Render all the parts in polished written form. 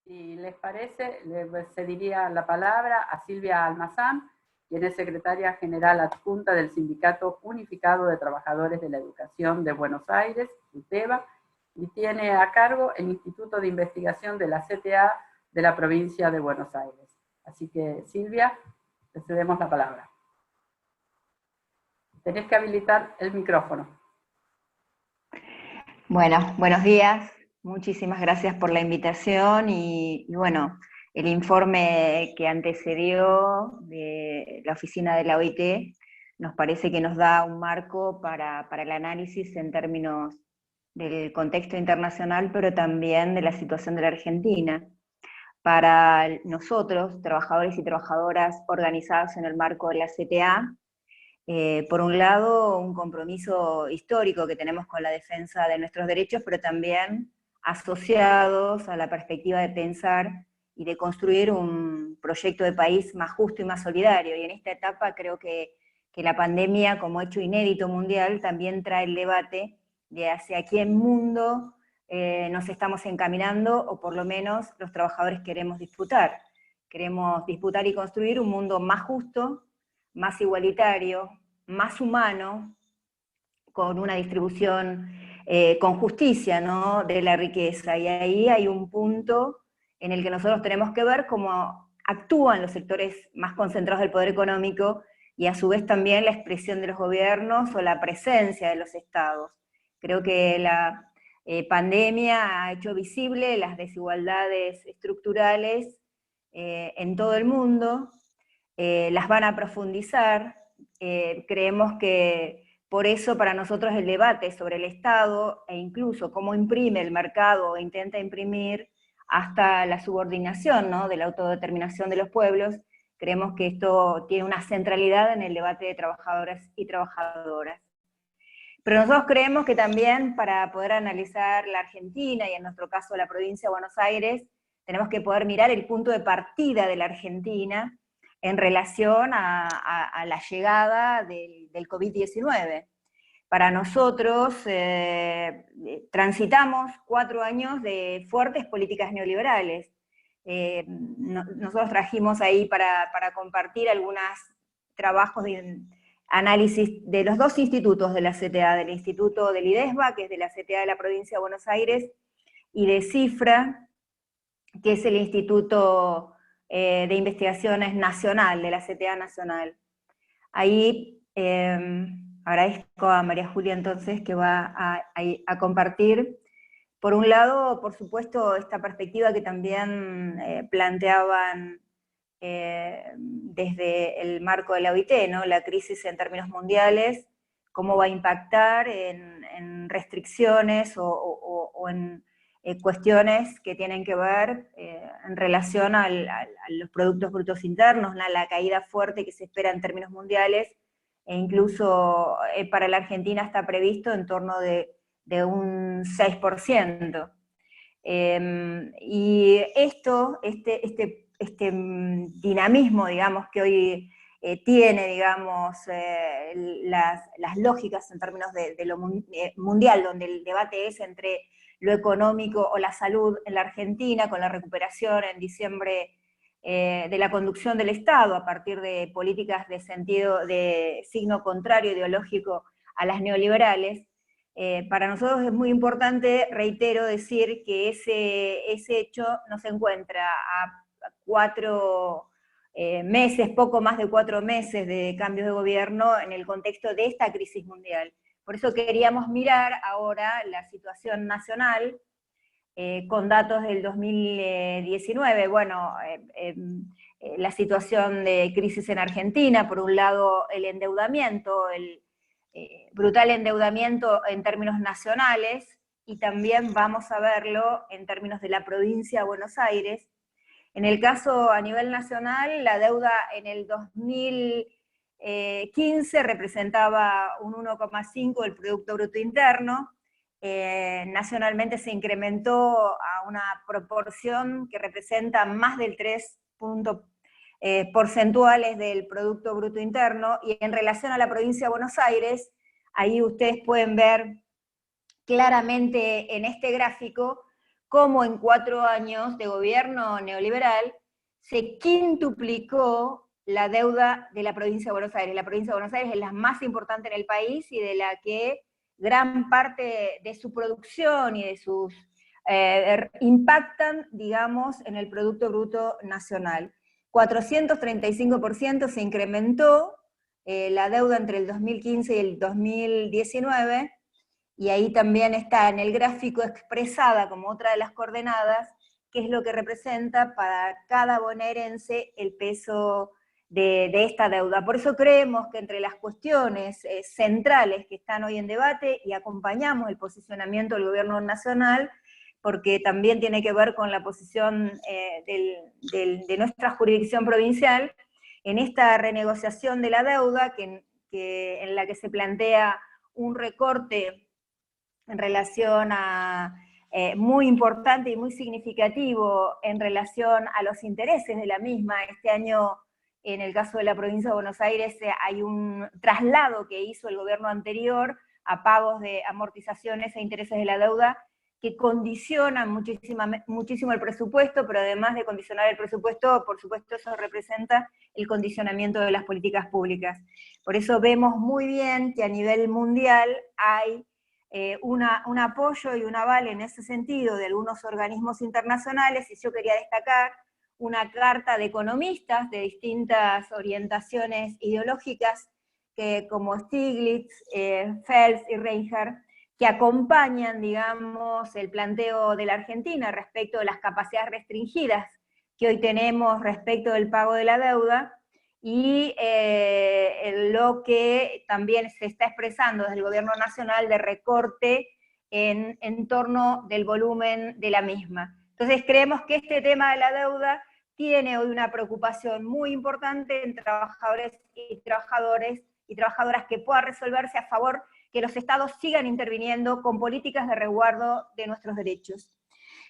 Si les parece, le cediría la palabra a Silvia Almazán, quien es secretaria general adjunta del Sindicato Unificado de Trabajadores de la Educación de Buenos Aires, UTEBA, y tiene a cargo el Instituto de Investigación de la CTA de la provincia de Buenos Aires. Así que, Silvia, te cedemos la palabra. Tenés que habilitar el micrófono. Bueno, buenos días. Muchísimas gracias por la invitación y bueno, el informe que antecedió de la oficina de la OIT nos parece que nos da un marco para el análisis en términos del contexto internacional, pero también de la situación de la Argentina. Para nosotros, trabajadores y trabajadoras organizados en el marco de la CTA, por un lado, un compromiso histórico que tenemos con la defensa de nuestros derechos, pero también asociados a la perspectiva de pensar y de construir un proyecto de país más justo y más solidario. Y en esta etapa creo que la pandemia, como hecho inédito mundial, también trae el debate de hacia qué mundo nos estamos encaminando, o por lo menos los trabajadores queremos disputar. Queremos disputar y construir un mundo más justo, más igualitario, más humano, con una distribución con justicia, ¿no?, de la riqueza. Y ahí hay un punto en el que nosotros tenemos que ver cómo actúan los sectores más concentrados del poder económico y a su vez también la expresión de los gobiernos o la presencia de los estados. Creo que la pandemia ha hecho visible las desigualdades estructurales en todo el mundo, las van a profundizar. Creemos que por eso para nosotros el debate sobre el Estado e incluso cómo imprime el mercado o intenta imprimir hasta la subordinación, ¿no?, de la autodeterminación de los pueblos, creemos que esto tiene una centralidad en el debate de trabajadoras y trabajadoras. Pero nosotros creemos que también para poder analizar la Argentina, y en nuestro caso la provincia de Buenos Aires, tenemos que poder mirar el punto de partida de la Argentina en relación a la llegada del COVID-19. Para nosotros transitamos 4 años de fuertes políticas neoliberales. Nosotros trajimos ahí para compartir algunos trabajos de análisis de los 2 institutos de la CTA, del Instituto del IDESBA, que es de la CTA de la provincia de Buenos Aires, y de CIFRA, que es el Instituto de Investigaciones Nacional, de la CTA Nacional. Ahí agradezco a María Julia entonces que va a compartir, por un lado, por supuesto, esta perspectiva que también planteaban desde el marco de la OIT, ¿no?, la crisis en términos mundiales, cómo va a impactar en restricciones o en cuestiones que tienen que ver en relación a los productos brutos internos, la caída fuerte que se espera en términos mundiales, e incluso para la Argentina está previsto en torno de un 6%. Y este dinamismo, digamos, que hoy tiene, digamos, las lógicas en términos de lo mundial, donde el debate es entre lo económico o la salud en la Argentina, con la recuperación en diciembre de la conducción del Estado a partir de políticas de signo contrario ideológico a las neoliberales. Para nosotros es muy importante, reitero, decir que ese hecho no se encuentra a 4 meses, poco más de 4 meses de cambios de gobierno en el contexto de esta crisis mundial. Por eso queríamos mirar ahora la situación nacional con datos del 2019. Bueno, la situación de crisis en Argentina, por un lado el endeudamiento, el brutal endeudamiento en términos nacionales, y también vamos a verlo en términos de la provincia de Buenos Aires. En el caso a nivel nacional, la deuda en el 2015 representaba un 1,5 del Producto Bruto Interno. Nacionalmente se incrementó a una proporción que representa más del 3 puntos porcentuales del Producto Bruto Interno, y en relación a la provincia de Buenos Aires, ahí ustedes pueden ver claramente en este gráfico cómo en 4 años de gobierno neoliberal se quintuplicó la deuda de la provincia de Buenos Aires. La provincia de Buenos Aires es la más importante en el país y de la que gran parte de su producción y de sus impactan, digamos, en el Producto Bruto Nacional. 435% se incrementó la deuda entre el 2015 y el 2019, y ahí también está en el gráfico expresada como otra de las coordenadas, qué es lo que representa para cada bonaerense el peso de esta deuda. Por eso creemos que entre las cuestiones centrales que están hoy en debate, y acompañamos el posicionamiento del gobierno nacional, porque también tiene que ver con la posición de nuestra jurisdicción provincial, en esta renegociación de la deuda, en la que se plantea un recorte en relación a, muy importante y muy significativo en relación a los intereses de la misma. Este año, en el caso de la provincia de Buenos Aires, hay un traslado que hizo el gobierno anterior a pagos de amortizaciones e intereses de la deuda, que condicionan muchísimo el presupuesto, pero además de condicionar el presupuesto, por supuesto eso representa el condicionamiento de las políticas públicas. Por eso vemos muy bien que a nivel mundial hay un apoyo y un aval en ese sentido de algunos organismos internacionales, y yo quería destacar una carta de economistas de distintas orientaciones ideológicas, como Stiglitz, Fels y Reinhardt, que acompañan, digamos, el planteo de la Argentina respecto de las capacidades restringidas que hoy tenemos respecto del pago de la deuda, y lo que también se está expresando desde el gobierno nacional de recorte en torno del volumen de la misma. Entonces creemos que este tema de la deuda tiene hoy una preocupación muy importante en trabajadores y trabajadoras que pueda resolverse a favor que los estados sigan interviniendo con políticas de resguardo de nuestros derechos.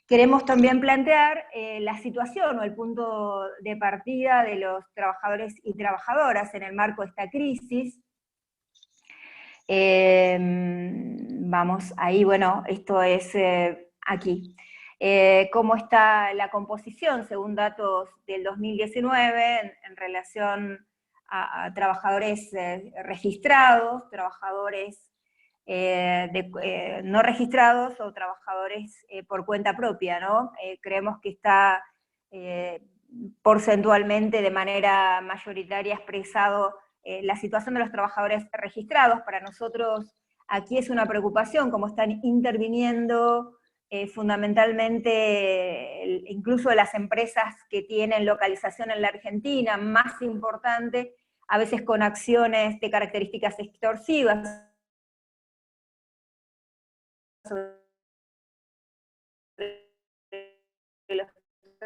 Queremos también plantear la situación o el punto de partida de los trabajadores y trabajadoras en el marco de esta crisis. Vamos, ahí, bueno, esto es aquí. Cómo está la composición según datos del 2019 en relación a trabajadores registrados, trabajadores no registrados o trabajadores por cuenta propia, ¿no? Creemos que está porcentualmente de manera mayoritaria expresado la situación de los trabajadores registrados. Para nosotros aquí es una preocupación, como están interviniendo fundamentalmente incluso las empresas que tienen localización en la Argentina, más importante, a veces con acciones de características extorsivas, los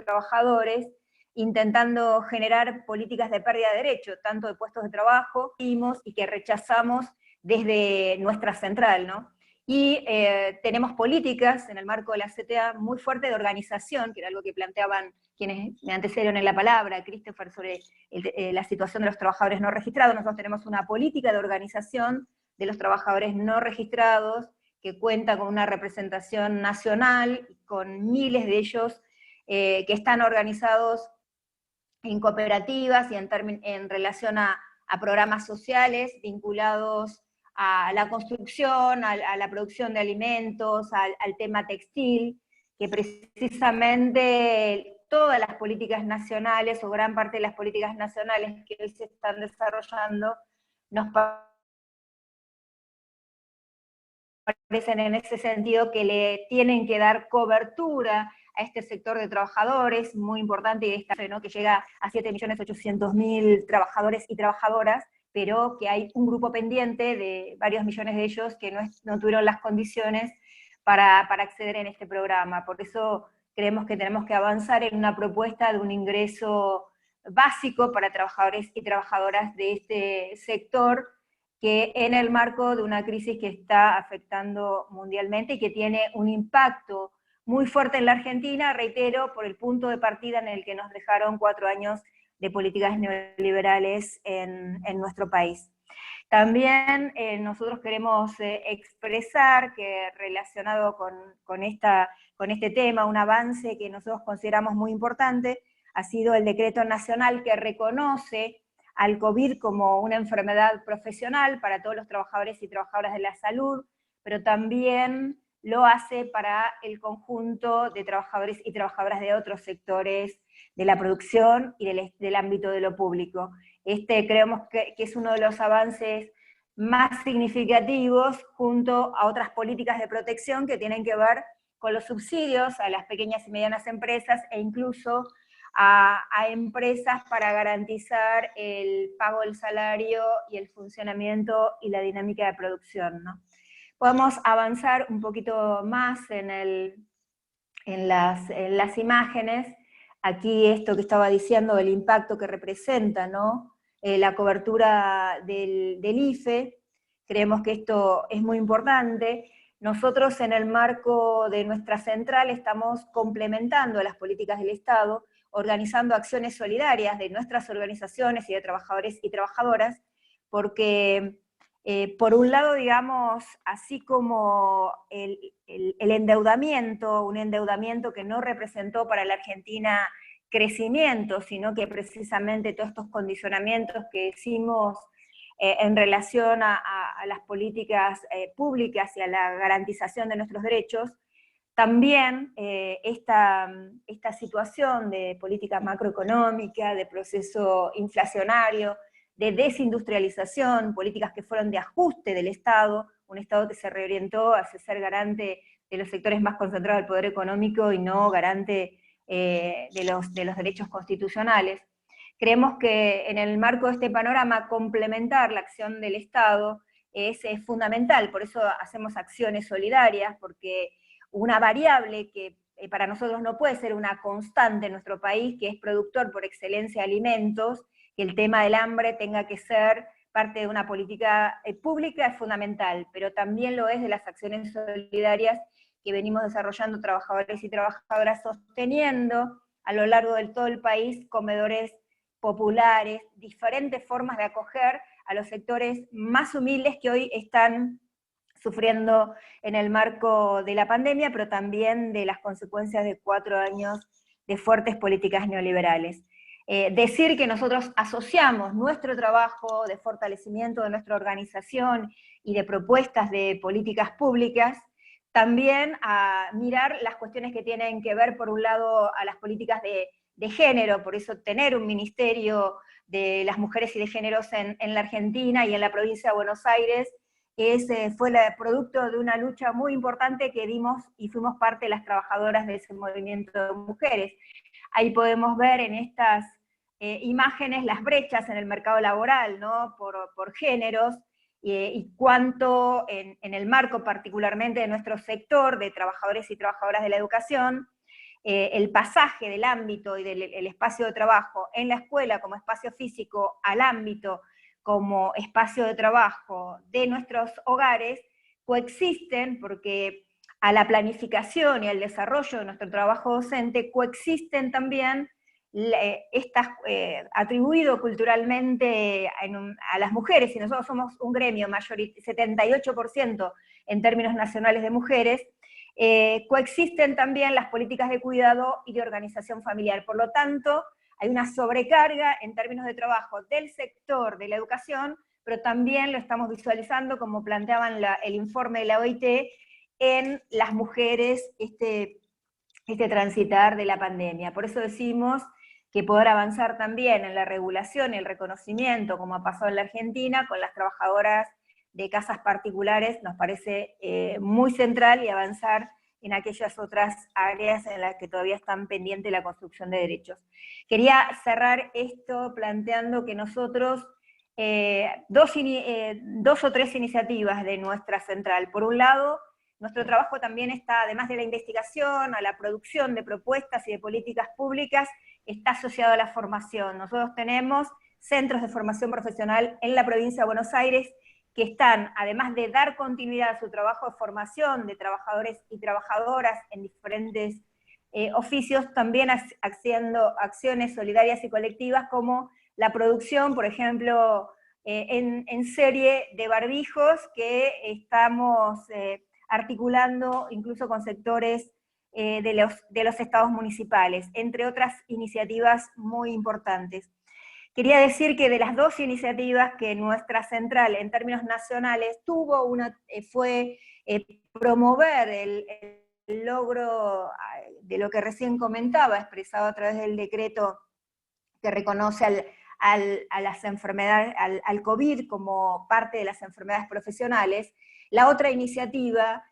trabajadores, intentando generar políticas de pérdida de derecho, tanto de puestos de trabajo, y que rechazamos desde nuestra central, ¿no? Y tenemos políticas en el marco de la CTA muy fuerte de organización, que era algo que planteaban quienes me antecedieron en la palabra, Christopher, sobre la situación de los trabajadores no registrados. Nosotros tenemos una política de organización de los trabajadores no registrados, que cuenta con una representación nacional, con miles de ellos que están organizados en cooperativas y en relación a programas sociales vinculados a la construcción, a la producción de alimentos, al tema textil, que precisamente todas las políticas nacionales, o gran parte de las políticas nacionales que hoy se están desarrollando, nos parecen en ese sentido que le tienen que dar cobertura a este sector de trabajadores, muy importante, y esta, ¿no?, que llega a 7.800.000 trabajadores y trabajadoras, pero que hay un grupo pendiente de varios millones de ellos que no tuvieron las condiciones para acceder en este programa. Por eso creemos que tenemos que avanzar en una propuesta de un ingreso básico para trabajadores y trabajadoras de este sector, que en el marco de una crisis que está afectando mundialmente y que tiene un impacto muy fuerte en la Argentina, reitero, por el punto de partida en el que nos dejaron 4 años de políticas neoliberales en nuestro país. También nosotros queremos expresar que relacionado con este tema, un avance que nosotros consideramos muy importante, ha sido el decreto nacional que reconoce al COVID como una enfermedad profesional para todos los trabajadores y trabajadoras de la salud, pero también lo hace para el conjunto de trabajadores y trabajadoras de otros sectores de la producción y del ámbito de lo público. Creemos que es uno de los avances más significativos junto a otras políticas de protección que tienen que ver con los subsidios a las pequeñas y medianas empresas e incluso a empresas para garantizar el pago del salario y el funcionamiento y la dinámica de producción, ¿no? Podemos avanzar un poquito más en las imágenes. Aquí esto que estaba diciendo, el impacto que representa, ¿no? La cobertura del IFE, creemos que esto es muy importante. Nosotros en el marco de nuestra central estamos complementando las políticas del Estado, organizando acciones solidarias de nuestras organizaciones y de trabajadores y trabajadoras, porque por un lado, digamos, así como el endeudamiento, un endeudamiento que no representó para la Argentina crecimiento, sino que precisamente todos estos condicionamientos que hicimos en relación a las políticas públicas y a la garantización de nuestros derechos, también esta situación de política macroeconómica, de proceso inflacionario, de desindustrialización, políticas que fueron de ajuste del Estado, un Estado que se reorientó hacia ser garante de los sectores más concentrados del poder económico y no garante de los derechos constitucionales. Creemos que en el marco de este panorama complementar la acción del Estado es fundamental, por eso hacemos acciones solidarias, porque una variable que para nosotros no puede ser una constante en nuestro país, que es productor por excelencia de alimentos, que el tema del hambre tenga que ser parte de una política pública es fundamental, pero también lo es de las acciones solidarias que venimos desarrollando trabajadores y trabajadoras, sosteniendo a lo largo de todo el país comedores populares, diferentes formas de acoger a los sectores más humildes que hoy están sufriendo en el marco de la pandemia, pero también de las consecuencias de 4 años de fuertes políticas neoliberales. Decir que nosotros asociamos nuestro trabajo de fortalecimiento de nuestra organización y de propuestas de políticas públicas, también a mirar las cuestiones que tienen que ver, por un lado, a las políticas de género, por eso tener un ministerio de las mujeres y de géneros en la Argentina y en la provincia de Buenos Aires, fue producto de una lucha muy importante que dimos y fuimos parte de las trabajadoras de ese movimiento de mujeres. Ahí podemos ver en estas imágenes las brechas en el mercado laboral, ¿no? por géneros, y cuánto en el marco particularmente de nuestro sector de trabajadores y trabajadoras de la educación, el pasaje del ámbito y del espacio de trabajo en la escuela como espacio físico al ámbito como espacio de trabajo de nuestros hogares, coexisten porque a la planificación y al desarrollo de nuestro trabajo docente coexisten también atribuido culturalmente a las mujeres, y nosotros somos un gremio 78% en términos nacionales de mujeres, coexisten también las políticas de cuidado y de organización familiar. Por lo tanto, hay una sobrecarga en términos de trabajo del sector de la educación, pero también lo estamos visualizando, como planteaban el informe de la OIT, en las mujeres este transitar de la pandemia. Por eso decimos que poder avanzar también en la regulación y el reconocimiento, como ha pasado en la Argentina, con las trabajadoras de casas particulares, nos parece muy central, y avanzar en aquellas otras áreas en las que todavía están pendientes la construcción de derechos. Quería cerrar esto planteando que nosotros, dos o tres iniciativas de nuestra central. Por un lado, nuestro trabajo también está, además de la investigación, a la producción de propuestas y de políticas públicas, está asociado a la formación. Nosotros tenemos centros de formación profesional en la provincia de Buenos Aires que están, además de dar continuidad a su trabajo de formación de trabajadores y trabajadoras en diferentes oficios, también haciendo acciones solidarias y colectivas como la producción, por ejemplo, en serie de barbijos que estamos articulando incluso con sectores de los estados municipales, entre otras iniciativas muy importantes. Quería decir que de las dos iniciativas que nuestra central en términos nacionales tuvo, una fue promover el logro de lo que recién comentaba, expresado a través del decreto que reconoce a las enfermedades, al COVID como parte de las enfermedades profesionales. La otra iniciativa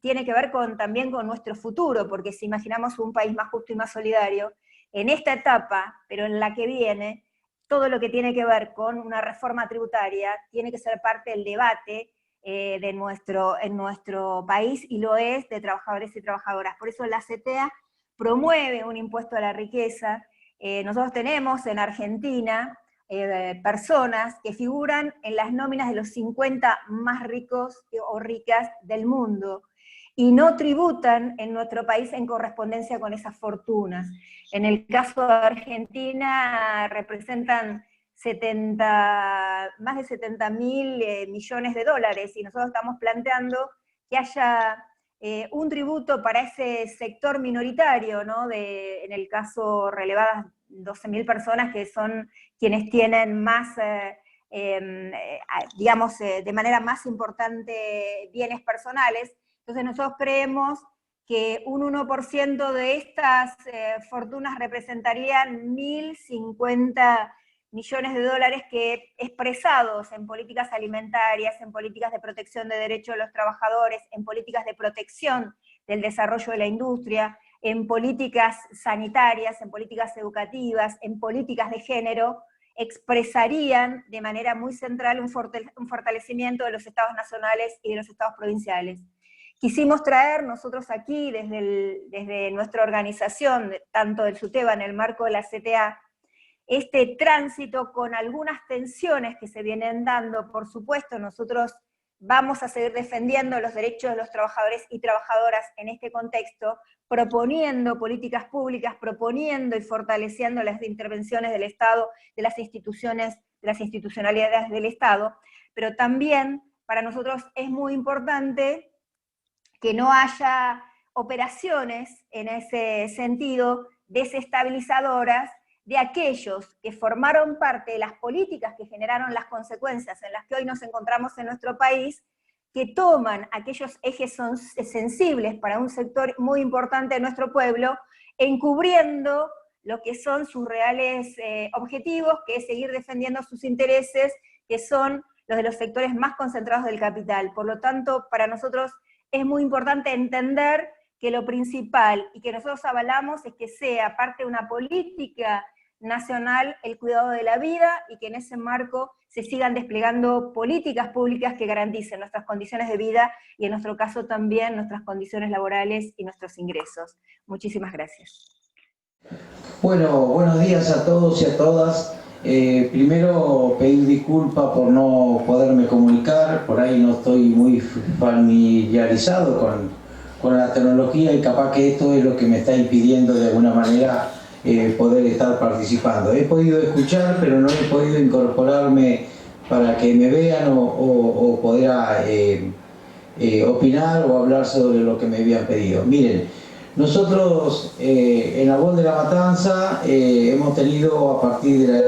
tiene que ver también con nuestro futuro, porque si imaginamos un país más justo y más solidario, en esta etapa, pero en la que viene, todo lo que tiene que ver con una reforma tributaria tiene que ser parte del debate en nuestro país, y lo es de trabajadores y trabajadoras. Por eso la CTA promueve un impuesto a la riqueza. Nosotros tenemos en Argentina personas que figuran en las nóminas de los 50 más ricos o ricas del mundo, y no tributan en nuestro país en correspondencia con esas fortunas. En el caso de Argentina representan más de 70.000 millones de dólares, y nosotros estamos planteando que haya un tributo para ese sector minoritario, ¿no? En el caso relevadas 12.000 personas que son quienes tienen más, digamos, de manera más importante bienes personales. Entonces nosotros creemos que un 1% de estas fortunas representarían 1.050 millones de dólares que, expresados en políticas alimentarias, en políticas de protección de derechos de los trabajadores, en políticas de protección del desarrollo de la industria, en políticas sanitarias, en políticas educativas, en políticas de género, expresarían de manera muy central un fortalecimiento de los estados nacionales y de los estados provinciales. Quisimos traer nosotros aquí, desde nuestra organización, tanto del SUTEBA en el marco de la CTA, este tránsito con algunas tensiones que se vienen dando. Por supuesto, nosotros vamos a seguir defendiendo los derechos de los trabajadores y trabajadoras en este contexto, proponiendo políticas públicas, proponiendo y fortaleciendo las intervenciones del Estado, de las instituciones, de las institucionalidades del Estado, pero también para nosotros es muy importante que no haya operaciones en ese sentido desestabilizadoras de aquellos que formaron parte de las políticas que generaron las consecuencias en las que hoy nos encontramos en nuestro país, que toman aquellos ejes sensibles para un sector muy importante de nuestro pueblo, encubriendo lo que son sus reales objetivos, que es seguir defendiendo sus intereses, que son los de los sectores más concentrados del capital. Por lo tanto, para nosotros es muy importante entender que lo principal, y que nosotros avalamos, es que sea parte de una política nacional el cuidado de la vida, y que en ese marco se sigan desplegando políticas públicas que garanticen nuestras condiciones de vida, y en nuestro caso también nuestras condiciones laborales y nuestros ingresos. Muchísimas gracias. Bueno, buenos días a todos y a todas. Primero pedir disculpas por no poderme comunicar, por ahí no estoy muy familiarizado con la tecnología, y capaz que esto es lo que me está impidiendo de alguna manera poder estar participando. He podido escuchar, pero no he podido incorporarme para que me vean o poder opinar o hablar sobre lo que me habían pedido. Miren, nosotros en Abón de la Matanza hemos tenido, a partir de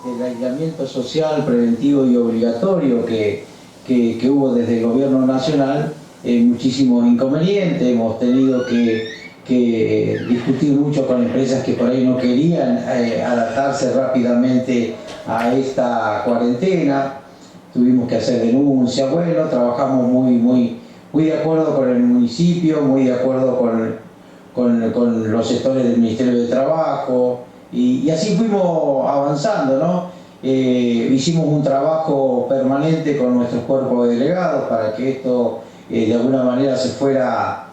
del aislamiento social preventivo y obligatorio que hubo desde el gobierno nacional, muchísimos inconvenientes. Hemos tenido que discutir mucho con empresas que por ahí no querían adaptarse rápidamente a esta cuarentena. Tuvimos que hacer denuncias. Bueno, trabajamos muy de acuerdo con el municipio, muy de acuerdo con los sectores del Ministerio de Trabajo, y así fuimos avanzando, ¿no? Hicimos un trabajo permanente con nuestros cuerpos de delegados para que esto de alguna manera se fuera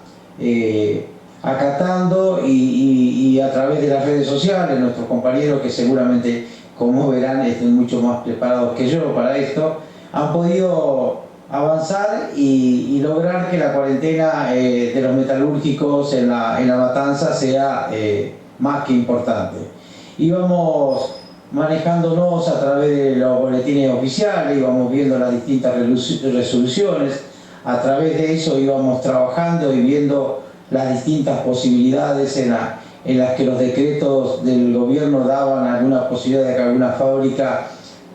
acatando, y a través de las redes sociales, nuestros compañeros, que seguramente, como verán, estén mucho más preparados que yo para esto, han podido avanzar y lograr que la cuarentena de los metalúrgicos en la Matanza sea más que importante. Íbamos manejándonos a través de los boletines oficiales, íbamos viendo las distintas resoluciones, a través de eso íbamos trabajando y viendo las distintas posibilidades en las que los decretos del gobierno daban alguna posibilidad de que alguna fábrica,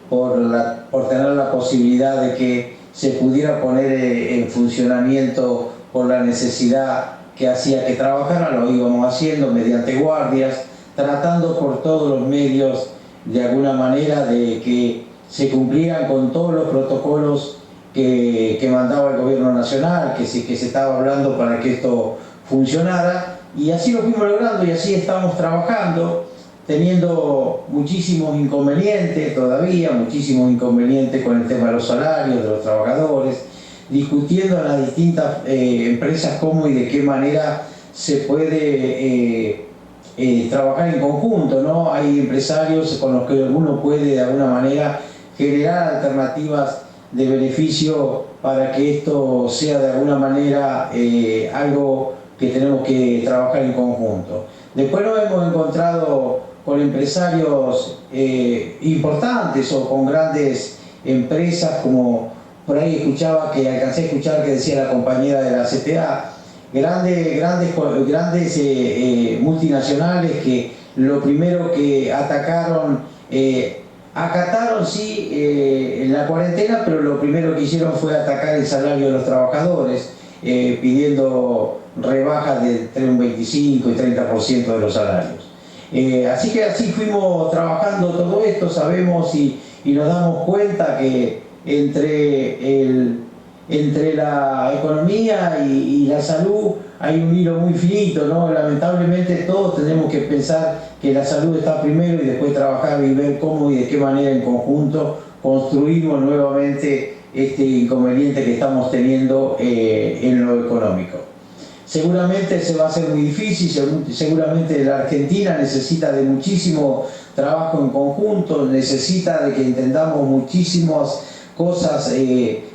por tener la posibilidad de que se pudiera poner en funcionamiento por la necesidad que hacía que trabajara, lo íbamos haciendo mediante guardias, tratando por todos los medios de alguna manera de que se cumplieran con todos los protocolos que mandaba el gobierno nacional, que se estaba hablando para que esto funcionara, y así lo fuimos logrando y así estamos trabajando, teniendo muchísimos inconvenientes todavía, muchísimos inconvenientes con el tema de los salarios de los trabajadores, discutiendo en las distintas empresas cómo y de qué manera se puede trabajar en conjunto, ¿no? Hay empresarios con los que uno puede de alguna manera generar alternativas de beneficio para que esto sea de alguna manera algo que tenemos que trabajar en conjunto. Después nos hemos encontrado con empresarios importantes o con grandes empresas, como por ahí alcancé a escuchar que decía la compañera de la CTA, grandes multinacionales que lo primero que atacaron, acataron sí en la cuarentena, pero lo primero que hicieron fue atacar el salario de los trabajadores, pidiendo rebajas de entre un 25 y 30% de los salarios. Así que así fuimos trabajando todo esto, sabemos y nos damos cuenta que entre la economía y la salud hay un hilo muy finito, ¿no? Lamentablemente todos tenemos que pensar que la salud está primero y después trabajar y ver cómo y de qué manera en conjunto construimos nuevamente este inconveniente que estamos teniendo en lo económico. Seguramente se va a hacer muy difícil, seguramente la Argentina necesita de muchísimo trabajo en conjunto, necesita de que entendamos muchísimas cosas,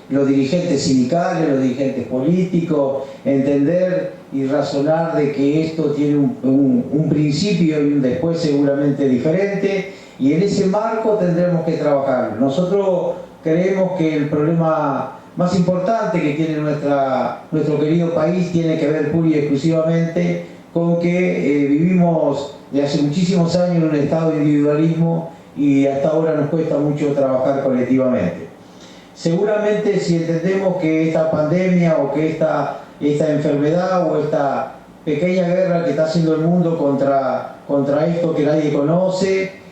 los dirigentes sindicales, los dirigentes políticos, entender y razonar de que esto tiene un principio y un después seguramente diferente, y en ese marco tendremos que trabajar. Nosotros creemos que el problema más importante que tiene nuestro querido país tiene que ver pura y exclusivamente con que vivimos de hace muchísimos años en un estado de individualismo y hasta ahora nos cuesta mucho trabajar colectivamente. Seguramente si entendemos que esta pandemia o que esta enfermedad o esta pequeña guerra que está haciendo el mundo contra esto que nadie conoce,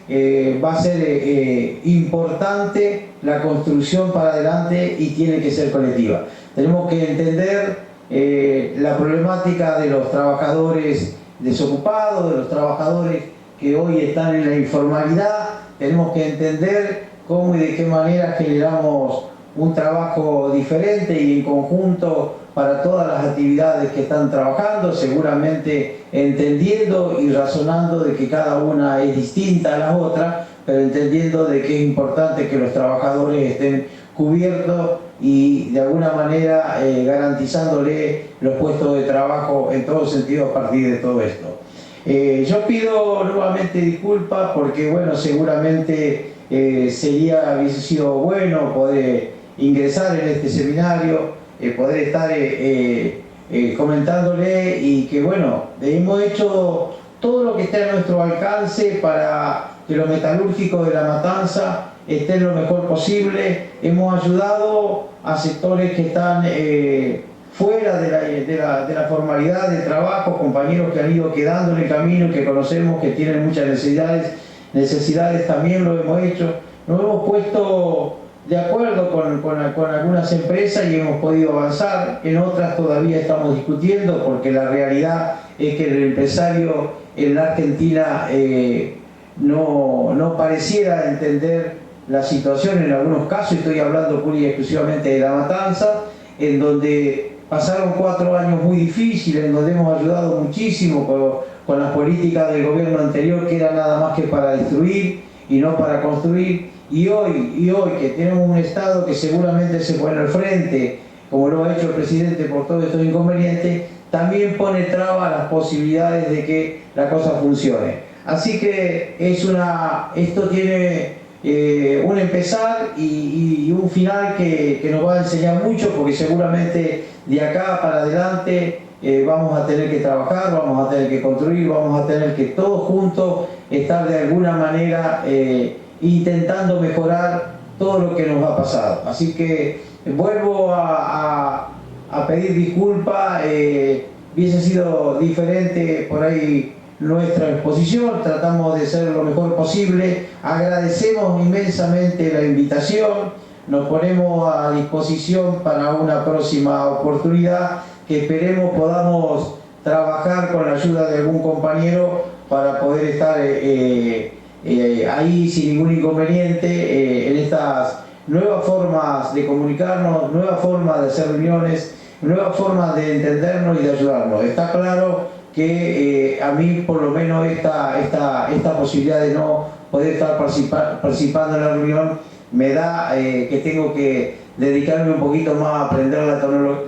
va a ser importante la construcción para adelante y tiene que ser colectiva. Tenemos que entender la problemática de los trabajadores desocupados, de los trabajadores que hoy están en la informalidad. Tenemos que entender cómo y de qué manera generamos un trabajo diferente y en conjunto para todas las actividades que están trabajando, seguramente entendiendo y razonando de que cada una es distinta a la otra, pero entendiendo de que es importante que los trabajadores estén cubiertos y de alguna manera garantizándole los puestos de trabajo en todo sentido a partir de todo esto. Yo pido nuevamente disculpas porque, bueno, seguramente hubiese sido bueno poder ingresar en este seminario, poder estar comentándole y que, bueno, hemos hecho todo lo que esté a nuestro alcance para que los metalúrgicos de La Matanza estén lo mejor posible. Hemos ayudado a sectores que están fuera de la formalidad de trabajo, compañeros que han ido quedando en el camino, que conocemos que tienen muchas necesidades también lo hemos hecho. Nos hemos puesto de acuerdo con algunas empresas y hemos podido avanzar, en otras todavía estamos discutiendo porque la realidad es que el empresario en la Argentina no pareciera entender la situación en algunos casos. Estoy hablando pura y exclusivamente de La Matanza, en donde pasaron 4 años muy difíciles, en donde hemos ayudado muchísimo con las políticas del gobierno anterior, que era nada más que para destruir y no para construir. Y hoy que tenemos un Estado que seguramente se pone al frente, como lo ha hecho el presidente por todos estos inconvenientes, también pone traba a las posibilidades de que la cosa funcione. Así que esto tiene un empezar y un final que nos va a enseñar mucho, porque seguramente de acá para adelante vamos a tener que trabajar, vamos a tener que construir, vamos a tener que todos juntos estar de alguna manera intentando mejorar todo lo que nos ha pasado. Así que vuelvo a pedir disculpas, hubiese sido diferente por ahí nuestra exposición, tratamos de ser lo mejor posible, agradecemos inmensamente la invitación, nos ponemos a disposición para una próxima oportunidad que esperemos podamos trabajar con la ayuda de algún compañero para poder estar ahí sin ningún inconveniente en estas nuevas formas de comunicarnos, nuevas formas de hacer reuniones, nuevas formas de entendernos y de ayudarnos. Está claro que a mí por lo menos esta posibilidad de no poder estar participando en la reunión me da que tengo que dedicarme un poquito más a aprender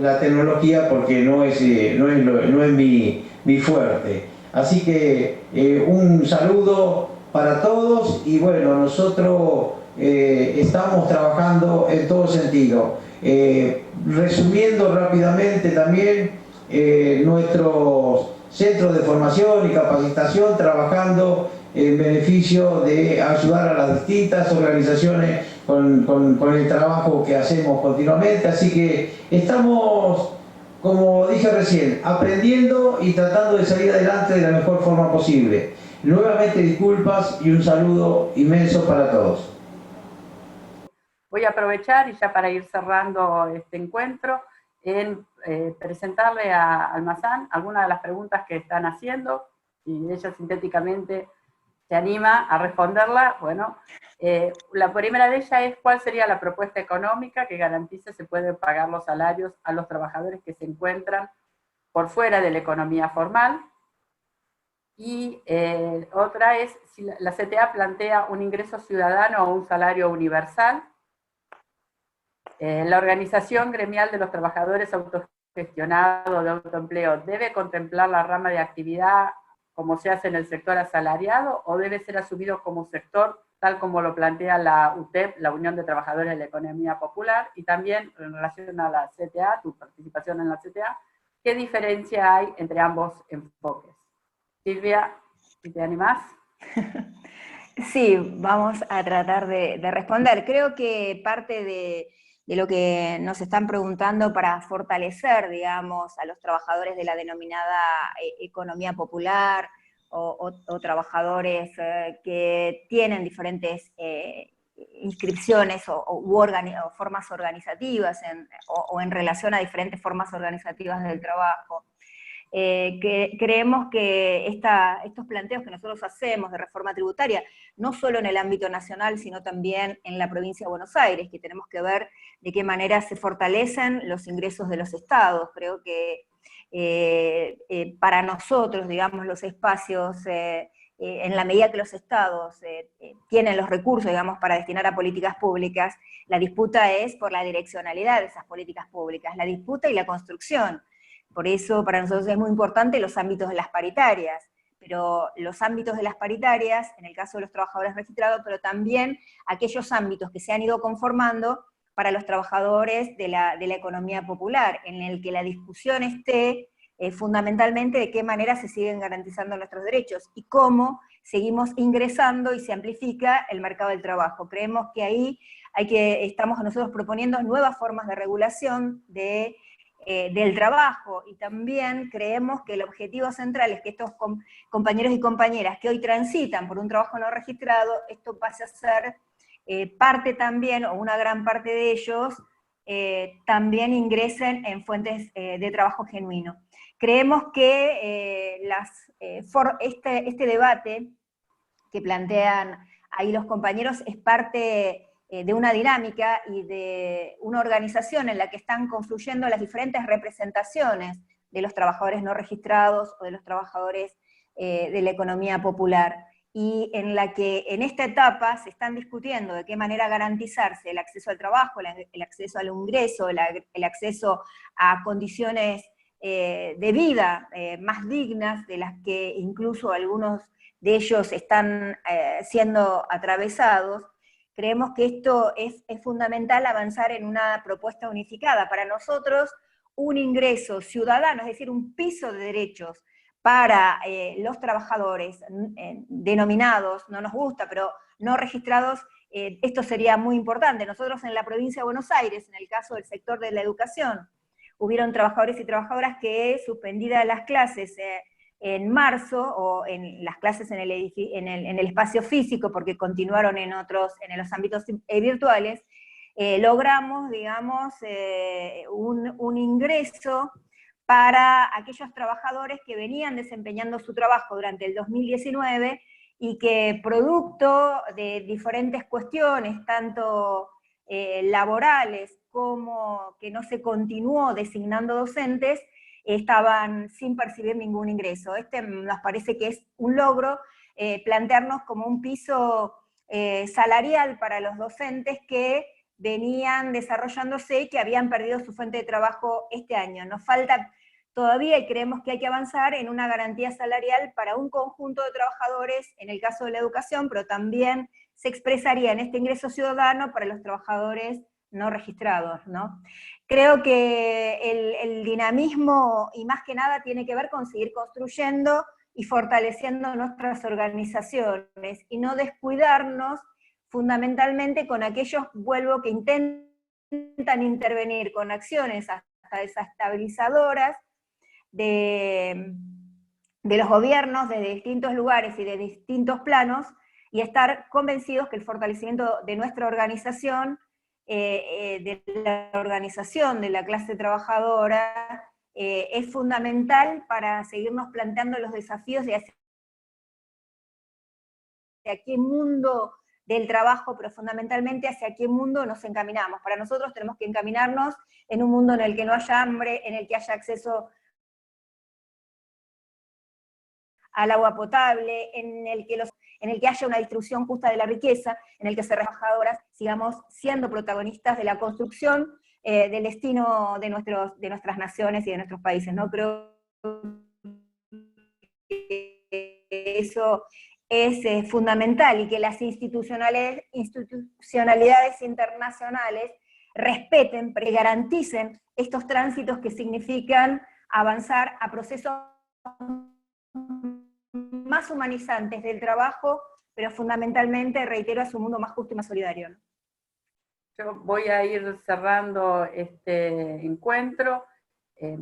la tecnología, porque no es mi fuerte. Así que un saludo para todos y bueno, nosotros estamos trabajando en todo sentido. Resumiendo rápidamente también, nuestros centros de formación y capacitación trabajando en beneficio de ayudar a las distintas organizaciones con el trabajo que hacemos continuamente. Así que estamos, como dije recién, aprendiendo y tratando de salir adelante de la mejor forma posible. Nuevamente disculpas y un saludo inmenso para todos. Voy a aprovechar, y ya para ir cerrando este encuentro, en presentarle a Almazán algunas de las preguntas que están haciendo, y ella sintéticamente se anima a responderla. Bueno, la primera de ellas es: ¿cuál sería la propuesta económica que garantice se pueden pagar los salarios a los trabajadores que se encuentran por fuera de la economía formal? Y otra es si la CTA plantea un ingreso ciudadano o un salario universal. La organización gremial de los trabajadores autogestionados de autoempleo debe contemplar la rama de actividad como se hace en el sector asalariado, o debe ser asumido como sector tal como lo plantea la UTEP, la Unión de Trabajadores de la Economía Popular. Y también en relación a la CTA, tu participación en la CTA, ¿qué diferencia hay entre ambos enfoques? Silvia, si te animás. Sí, vamos a tratar de responder. Creo que parte de lo que nos están preguntando para fortalecer, digamos, a los trabajadores de la denominada economía popular o trabajadores que tienen diferentes inscripciones o formas organizativas o en relación a diferentes formas organizativas del trabajo. Que creemos que estos planteos que nosotros hacemos de reforma tributaria, no solo en el ámbito nacional, sino también en la provincia de Buenos Aires, que tenemos que ver de qué manera se fortalecen los ingresos de los estados. Creo que para nosotros, digamos, los espacios, en la medida que los estados tienen los recursos, digamos, para destinar a políticas públicas, la disputa es por la direccionalidad de esas políticas públicas, la disputa y la construcción. Por eso para nosotros es muy importante los ámbitos de las paritarias, pero los ámbitos de las paritarias, en el caso de los trabajadores registrados, pero también aquellos ámbitos que se han ido conformando para los trabajadores de la economía popular, en el que la discusión esté fundamentalmente de qué manera se siguen garantizando nuestros derechos y cómo seguimos ingresando y se amplifica el mercado del trabajo. Creemos que ahí estamos nosotros proponiendo nuevas formas de regulación del trabajo, y también creemos que el objetivo central es que estos compañeros y compañeras que hoy transitan por un trabajo no registrado, esto pase a ser parte también, o una gran parte de ellos, también ingresen en fuentes de trabajo genuino. Creemos que este debate que plantean ahí los compañeros es parte de una dinámica y de una organización en la que están confluyendo las diferentes representaciones de los trabajadores no registrados o de los trabajadores de la economía popular, y en la que en esta etapa se están discutiendo de qué manera garantizarse el acceso al trabajo, el acceso al ingreso, el acceso a condiciones de vida más dignas, de las que incluso algunos de ellos están siendo atravesados. Creemos que esto es fundamental, avanzar en una propuesta unificada. Para nosotros, un ingreso ciudadano, es decir, un piso de derechos para los trabajadores denominados, no nos gusta, pero no registrados, esto sería muy importante. Nosotros en la provincia de Buenos Aires, en el caso del sector de la educación, hubieron trabajadores y trabajadoras que, suspendidas las clases en marzo, o en las clases en el espacio físico, porque continuaron en los ámbitos virtuales, logramos, digamos, un ingreso para aquellos trabajadores que venían desempeñando su trabajo durante el 2019 y que, producto de diferentes cuestiones, tanto laborales como que no se continuó designando docentes, estaban sin percibir ningún ingreso. Nos parece que es un logro, plantearnos como un piso salarial para los docentes que venían desarrollándose y que habían perdido su fuente de trabajo este año. Nos falta todavía, y creemos que hay que avanzar en una garantía salarial para un conjunto de trabajadores, en el caso de la educación, pero también se expresaría en este ingreso ciudadano para los trabajadores no registrados, ¿no? Creo que el dinamismo, y más que nada, tiene que ver con seguir construyendo y fortaleciendo nuestras organizaciones, y no descuidarnos fundamentalmente con aquellos, vuelvo, que intentan intervenir con acciones hasta desestabilizadoras de los gobiernos desde distintos lugares y de distintos planos, y estar convencidos que el fortalecimiento de nuestra organización, de la organización de la clase trabajadora, es fundamental para seguirnos planteando los desafíos de hacia qué mundo del trabajo, pero fundamentalmente hacia qué mundo nos encaminamos. Para nosotros tenemos que encaminarnos en un mundo en el que no haya hambre, en el que haya acceso al agua potable, en el que haya una distribución justa de la riqueza, en el que las trabajadoras sigamos siendo protagonistas de la construcción del destino de nuestras naciones y de nuestros países, ¿no? Creo que eso es fundamental, y que las institucionalidades internacionales respeten, pero garanticen estos tránsitos que significan avanzar a procesos más humanizantes del trabajo, pero fundamentalmente, reitero, a su mundo más justo y más solidario, ¿no? Yo voy a ir cerrando este encuentro.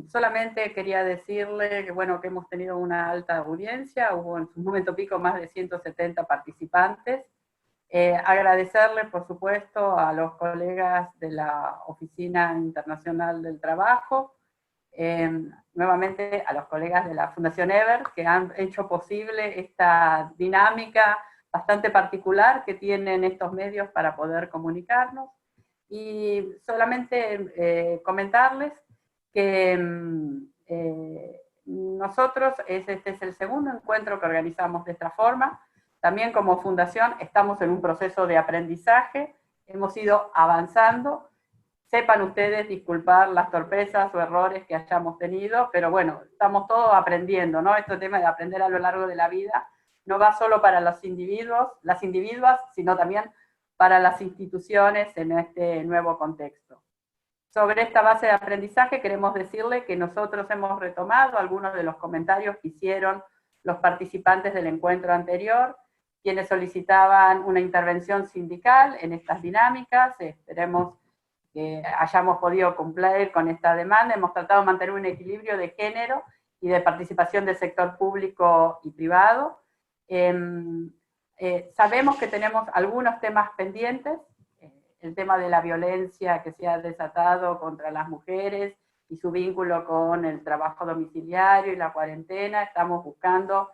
Solamente quería decirle que, bueno, que hemos tenido una alta audiencia, hubo en su momento pico más de 170 participantes. Agradecerle, por supuesto, a los colegas de la Oficina Internacional del Trabajo, nuevamente a los colegas de la Fundación EVER, que han hecho posible esta dinámica bastante particular que tienen estos medios para poder comunicarnos. Y solamente comentarles que nosotros, este es el segundo encuentro que organizamos de esta forma. También como fundación estamos en un proceso de aprendizaje, hemos ido avanzando. Sepan ustedes disculpar las torpezas o errores que hayamos tenido, pero bueno, estamos todos aprendiendo, ¿no? Este tema de aprender a lo largo de la vida no va solo para los individuos, las individuas, sino también para las instituciones en este nuevo contexto. Sobre esta base de aprendizaje queremos decirle que nosotros hemos retomado algunos de los comentarios que hicieron los participantes del encuentro anterior, quienes solicitaban una intervención sindical en estas dinámicas. Esperemos que hayamos podido cumplir con esta demanda. Hemos tratado de mantener un equilibrio de género y de participación del sector público y privado. Sabemos que tenemos algunos temas pendientes, el tema de la violencia que se ha desatado contra las mujeres y su vínculo con el trabajo domiciliario y la cuarentena. Estamos buscando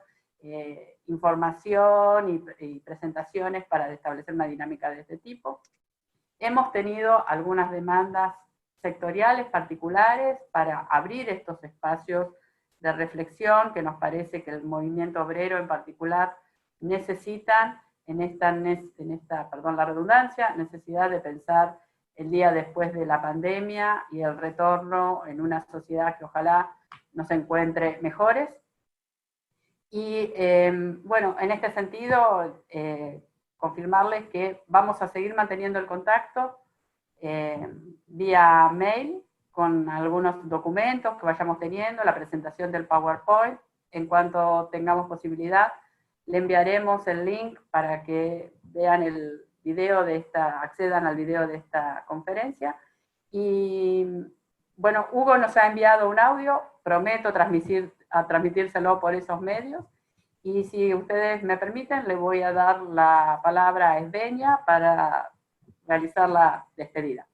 información y presentaciones para establecer una dinámica de este tipo. Hemos tenido algunas demandas sectoriales particulares para abrir estos espacios de reflexión que nos parece que el movimiento obrero en particular necesitan en esta, perdón la redundancia, necesidad de pensar el día después de la pandemia y el retorno en una sociedad que ojalá nos encuentre mejores. Y bueno, en este sentido, confirmarles que vamos a seguir manteniendo el contacto vía mail con algunos documentos que vayamos teniendo, la presentación del PowerPoint. En cuanto tengamos posibilidad, le enviaremos el link para que vean el video de accedan al video de esta conferencia. Y bueno, Hugo nos ha enviado un audio, prometo transmitírselo por esos medios. Y si ustedes me permiten, le voy a dar la palabra a Esbeña para realizar la despedida.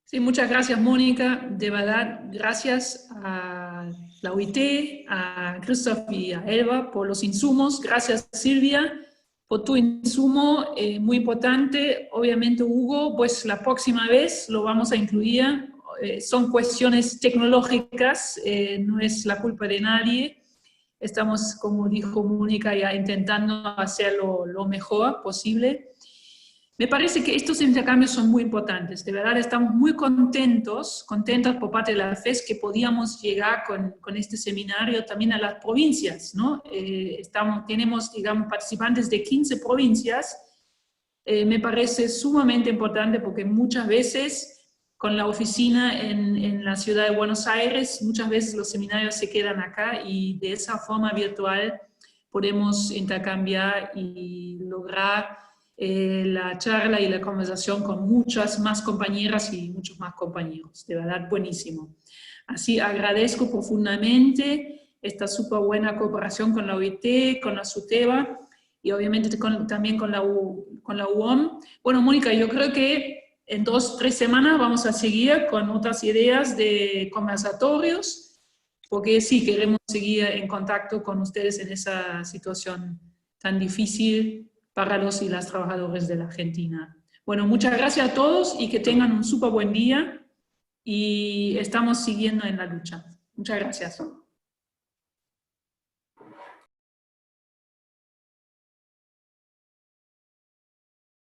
Sí, muchas gracias, Mónica. De verdad, gracias a la OIT, a Christoph y a Elba por los insumos. Gracias, Silvia, por tu insumo, muy importante. Obviamente, Hugo, pues la próxima vez lo vamos a incluir. Son cuestiones tecnológicas, no es la culpa de nadie. Estamos, como dijo Mónica, ya intentando hacerlo lo mejor posible. Me parece que estos intercambios son muy importantes. De verdad, estamos muy contentos por parte de la FES que podíamos llegar con este seminario también a las provincias, ¿no? Tenemos, digamos, participantes de 15 provincias. Me parece sumamente importante porque muchas veces con la oficina en la ciudad de Buenos Aires, muchas veces los seminarios se quedan acá y de esa forma virtual podemos intercambiar y lograr la charla y la conversación con muchas más compañeras y muchos más compañeros. De verdad, buenísimo. Así agradezco profundamente esta súper buena cooperación con la OIT, con la SUTEBA y obviamente también con la UOM. Bueno, Mónica, yo creo que en 2 o 3 semanas vamos a seguir con otras ideas de conversatorios, porque sí, queremos seguir en contacto con ustedes en esa situación tan difícil para los y las trabajadores de la Argentina. Bueno, muchas gracias a todos y que tengan un súper buen día y estamos siguiendo en la lucha. Muchas gracias.